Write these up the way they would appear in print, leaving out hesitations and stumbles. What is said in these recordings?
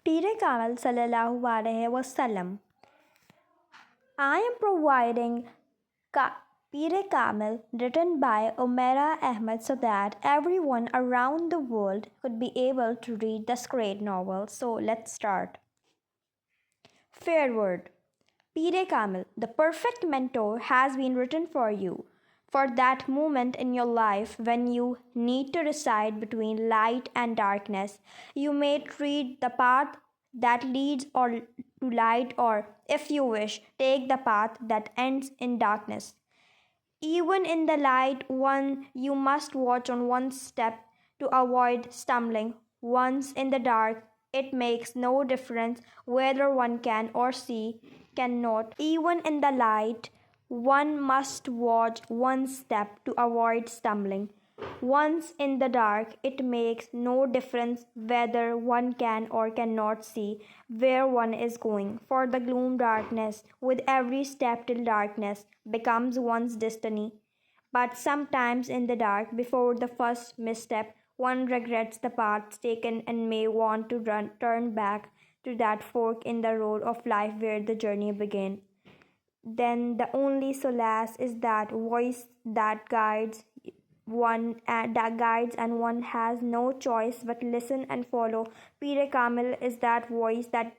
e-kamil sallallahu alaihi wasallam. I am providing e-kamil written by Umaira Ahmed so that everyone around the world could be able to read this great novel. So let's start. Fair word. e-kamil, the perfect mentor, has been written for you. For that moment in your life when you need to decide between light and darkness, you may treat the path that leads or to light, or if you wish, take the path that ends in darkness. Even in the light one you must watch on one step to avoid stumbling. Once in the dark, it makes no difference whether one can or see cannot. Even in the light, one must watch one step to avoid stumbling. Once in the dark, it makes no difference whether one can or cannot see where one is going, for the gloom darkness, with every step till darkness, becomes one's destiny. But sometimes in the dark, before the first misstep, one regrets the paths taken and may want to turn back to that fork in the road of life where the journey began. Then the only solace is that voice that guides and one has no choice but listen and follow. Peter Kamil is that voice that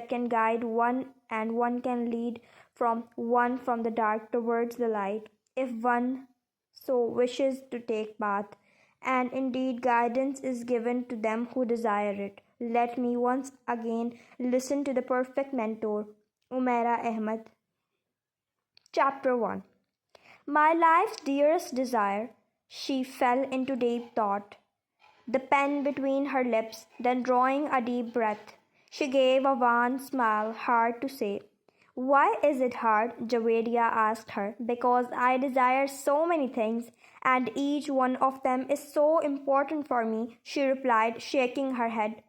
can guide one, and one can lead from the dark towards the light if one so wishes to take path, and indeed guidance is given to them who desire it. Let me once again listen to the perfect mentor, Umaira Ahmed. Chapter 1. My life's dearest desire. She fell into deep thought, the pen between her lips, then drawing a deep breath. She gave a wan smile, hard to say. Why is it hard? Javeria asked her. Because I desire so many things, and each one of them is so important for me, she replied, shaking her head.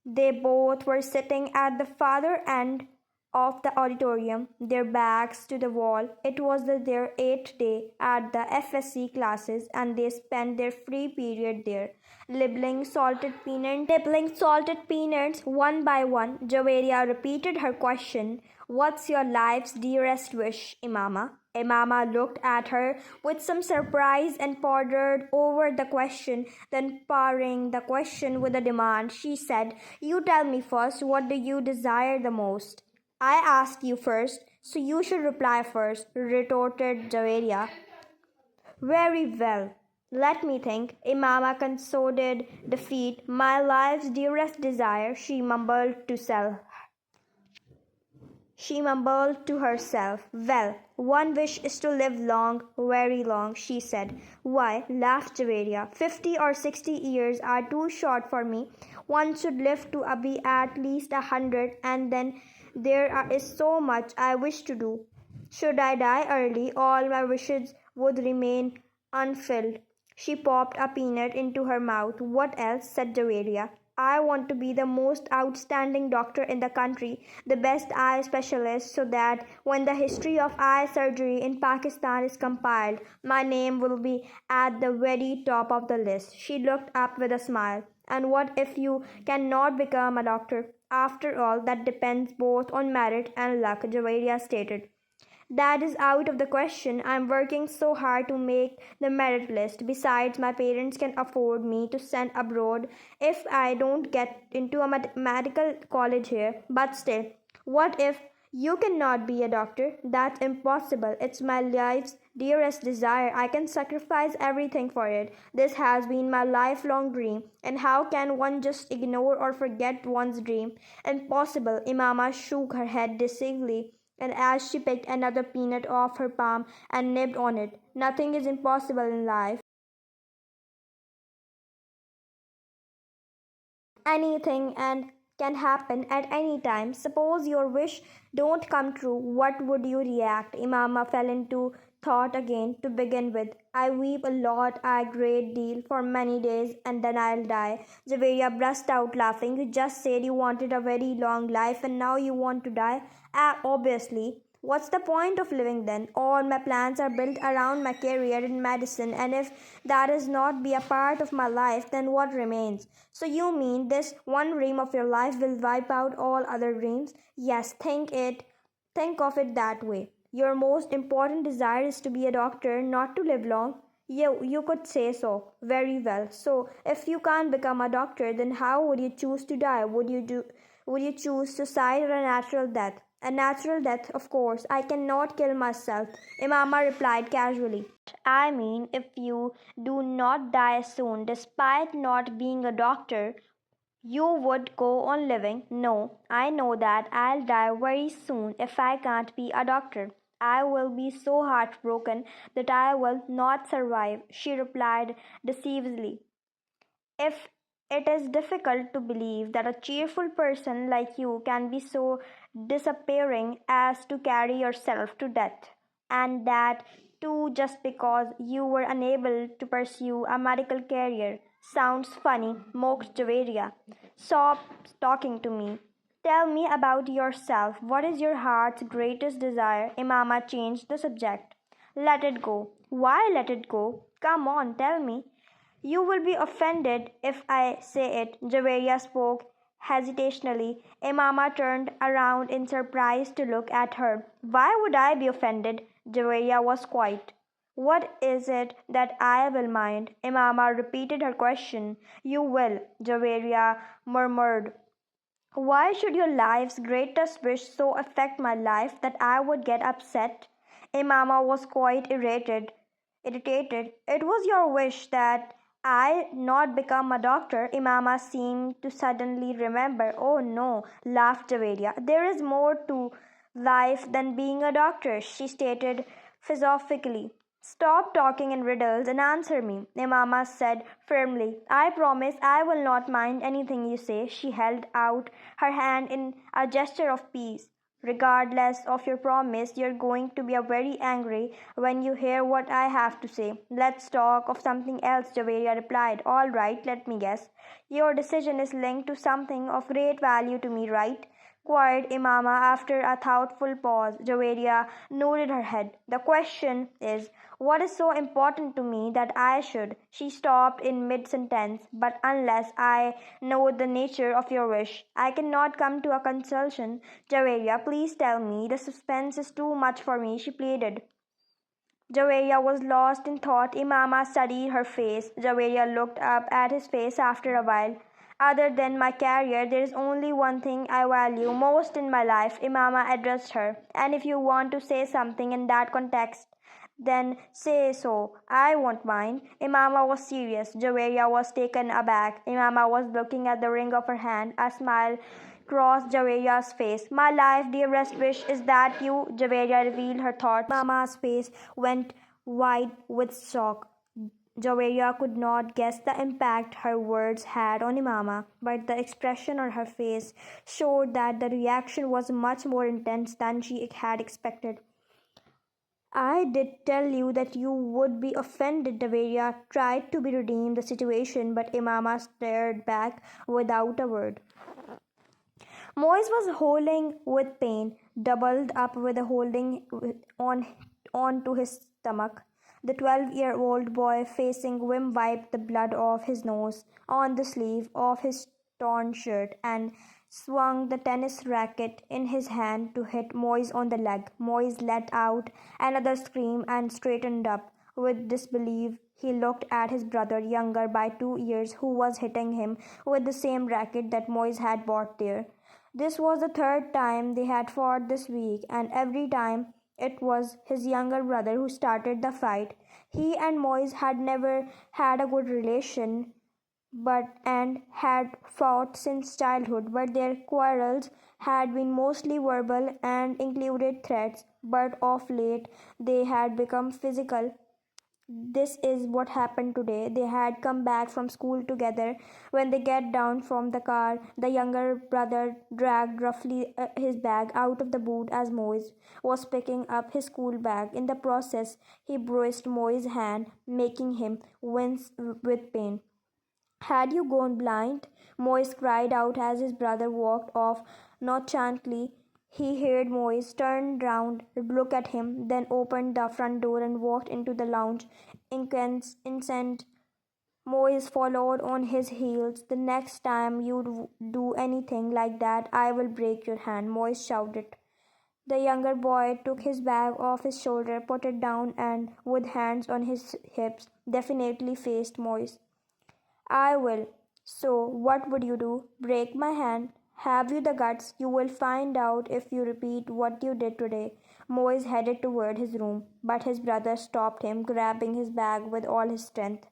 They both were sitting at the farther end of the auditorium, their backs to the wall. It was their eighth day at the FSC classes, and they spent their free period there, nibbling salted peanuts one by one. Javeria repeated her question. What's your life's dearest wish, Imama? Imama looked at her with some surprise and pondered over the question. Then, parrying the question with a demand, she said, You tell me first, what do you desire the most? I asked you first, so you should reply first, retorted Javeria. Very well. Let me think. Imama conceded defeat. My life's dearest desire, she mumbled to herself. Well, one wish is to live long, very long, she said. Why? Laughed Javeria. 50 or 60 years are too short for me. One should live to be at least 100, and then is so much I wish to do. Should I die early, all my wishes would remain unfilled. She popped a peanut into her mouth. What else? Said Javeria. I want to be the most outstanding doctor in the country, the best eye specialist, so that when the history of eye surgery in Pakistan is compiled, my name will be at the very top of the list. She looked up with a smile. And what if you cannot become a doctor? After all, that depends both on merit and luck, Javeria stated. That is out of the question. I'm working so hard to make the merit list. Besides, my parents can afford me to send abroad if I don't get into a medical college here. But still, what if you cannot be a doctor? That's impossible. It's my life's dearest desire. I can sacrifice everything for it. This has been my lifelong dream. And how can one just ignore or forget one's dream? Impossible. Imama shook her head decisively, and as she picked another peanut off her palm and nibbed on it. Nothing is impossible in life. Anything and can happen at any time. Suppose your wish don't come true, what would you react? Imama fell into thought again. To begin with, I weep a lot, a great deal, for many days, and then I'll die. Javeria burst out laughing. You just said you wanted a very long life, and now you want to die? Ah, obviously. What's the point of living then? All my plans are built around my career in medicine, and if that is not be a part of my life, then what remains? So you mean this one dream of your life will wipe out all other dreams? Yes, think of it that way. Your most important desire is to be a doctor, not to live long. You could say so. Very well. So, if you can't become a doctor, then how would you choose to die? Would you choose suicide or a natural death? A natural death, of course. I cannot kill myself. Imama replied casually. I mean, if you do not die soon, despite not being a doctor, you would go on living. No, I know that I'll die very soon if I can't be a doctor. I will be so heartbroken that I will not survive, she replied decisively. If it is difficult to believe that a cheerful person like you can be so disappearing as to carry yourself to death, and that too just because you were unable to pursue a medical career. Sounds funny, mocked Javeria. Stop talking to me. Tell me about yourself. What is your heart's greatest desire? Imama changed the subject. Let it go. Why let it go? Come on, tell me. You will be offended if I say it, Javeria spoke hesitationally. Imama turned around in surprise to look at her. Why would I be offended? Javeria was quiet. What is it that I will mind? Imama repeated her question. You will, Javeria murmured. Why should your life's greatest wish so affect my life that I would get upset? Imama was quite irritated. It was your wish that I not become a doctor. Imama seemed to suddenly remember. Oh no, laughed Javeria. There is more to life than being a doctor, she stated philosophically. Stop talking in riddles and answer me, Imama said firmly. I promise I will not mind anything you say. She held out her hand in a gesture of peace. Regardless of your promise, you're going to be very angry when you hear what I have to say. Let's talk of something else, Javeria replied. All right, let me guess. Your decision is linked to something of great value to me, right? Queried Imama after a thoughtful pause. Javeria nodded her head. The question is, what is so important to me that I should? She stopped in mid sentence. But unless I know the nature of your wish, I cannot come to a conclusion. Javeria, please tell me. The suspense is too much for me, she pleaded. Javeria was lost in thought. Imama studied her face. Javeria looked up at his face after a while. Other than my career, there is only one thing I value most in my life, Imama addressed her. And if you want to say something in that context, then say so. I won't mind. Imama was serious. Javeria was taken aback. Imama was looking at the ring of her hand. A smile crossed Javeria's face. My life, dearest wish is that you, Javeria revealed her thoughts. Imama's face went wide with shock. Javeria could not guess the impact her words had on Imama, but the expression on her face showed that the reaction was much more intense than she had expected. I did tell you that you would be offended. Javeria tried to redeem the situation, but Imama stared back without a word. Moise was howling with pain, doubled up with a holding on to his stomach. The 12-year-old boy facing Wim wiped the blood off his nose on the sleeve of his torn shirt and swung the tennis racket in his hand to hit Moise on the leg. Moise let out another scream and straightened up. With disbelief, he looked at his brother, younger by 2 years, who was hitting him with the same racket that Moise had bought there. This was the third time they had fought this week, and every time it was his younger brother who started the fight. He and Moise had never had a good relation, and had fought since childhood, but their quarrels had been mostly verbal and included threats, but of late they had become physical. This is what happened today. They had come back from school together. When they get down from the car, the younger brother dragged roughly his bag out of the boot as Moise was picking up his school bag. In the process, he bruised Moise's hand, making him wince with pain. Had you gone blind? Moise cried out as his brother walked off nonchalantly. He heard Moise, turned round, looked at him, then opened the front door and walked into the lounge. Incensed, Moise followed on his heels. The next time you do anything like that, I will break your hand, Moise shouted. The younger boy took his bag off his shoulder, put it down, and with hands on his hips, definitely faced Moise. I will. So, what would you do? Break my hand? Have you the guts? You will find out if you repeat what you did today. Moise headed toward his room, but his brother stopped him, grabbing his bag with all his strength.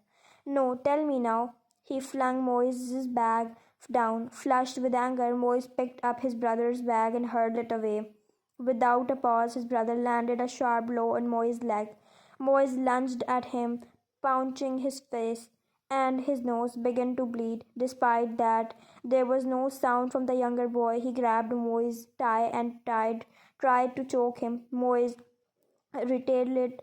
No, tell me now. He flung Moise's bag down. Flushed with anger, Moise picked up his brother's bag and hurled it away. Without a pause, his brother landed a sharp blow on Moise's leg. Moise lunged at him, punching his face, and his nose began to bleed. Despite that, there was no sound from the younger boy. He grabbed Moise's tie and tried to choke him. Moise retaliated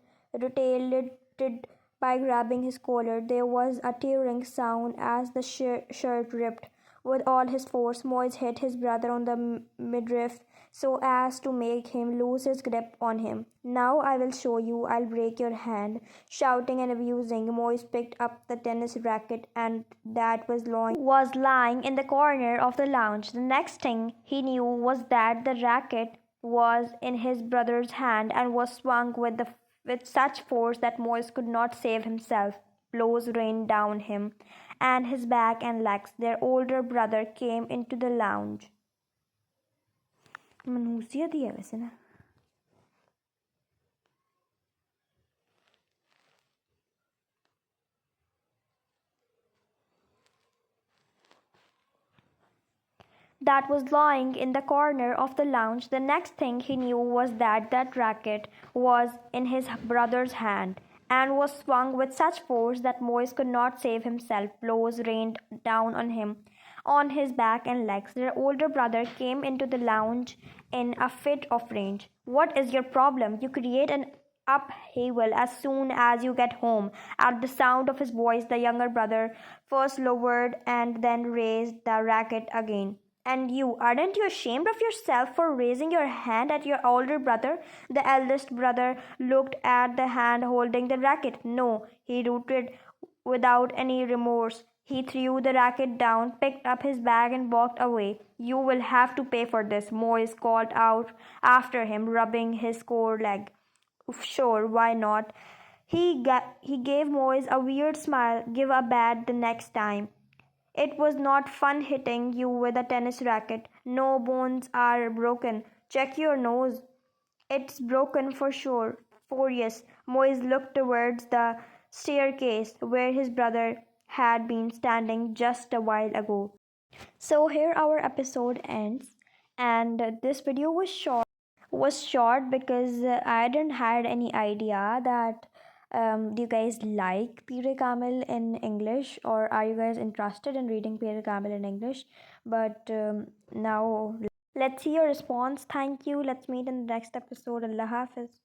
by grabbing his collar. There was a tearing sound as the shirt ripped. With all his force, Moise hit his brother on the midriff so as to make him lose his grip on him. Now I will show you, I'll break your hand. Shouting and abusing, Moise picked up the tennis racket and that was lying in the corner of the lounge. The next thing he knew was that the racket was in his brother's hand and was swung with such force that Moise could not save himself. Blows rained down him and his back and legs. Their older brother came into the lounge. मनहूसियत ही है वैसे ना. That was lying in the corner of the lounge. The next thing he knew was that that racket was in his brother's hand and was swung with such force that Moise could not save himself. Blows rained down on him, on his back and legs. Their older brother came into the lounge in a fit of rage. What is your problem? You create an upheaval as soon as you get home. At the sound of his voice, the younger brother first lowered and then raised the racket again. And you, aren't you ashamed of yourself for raising your hand at your older brother? The eldest brother looked at the hand holding the racket. No, he rooted without any remorse. He threw the racket down, picked up his bag, and walked away. You will have to pay for this, Moise called out after him, rubbing his sore leg. Sure, why not? He gave Moise a weird smile. Give a bat the next time. It was not fun hitting you with a tennis racket. No bones are broken. Check your nose. It's broken for sure. For yes. Moise looked towards the staircase where his brother had been standing just a while ago. So here our episode ends, and this video was short because I didn't had any idea that do you guys like Pire Kamil in English, or are you guys interested in reading Pire Kamil in English? But now let's see your response. Thank you. Let's meet in the next episode. Allah Hafiz.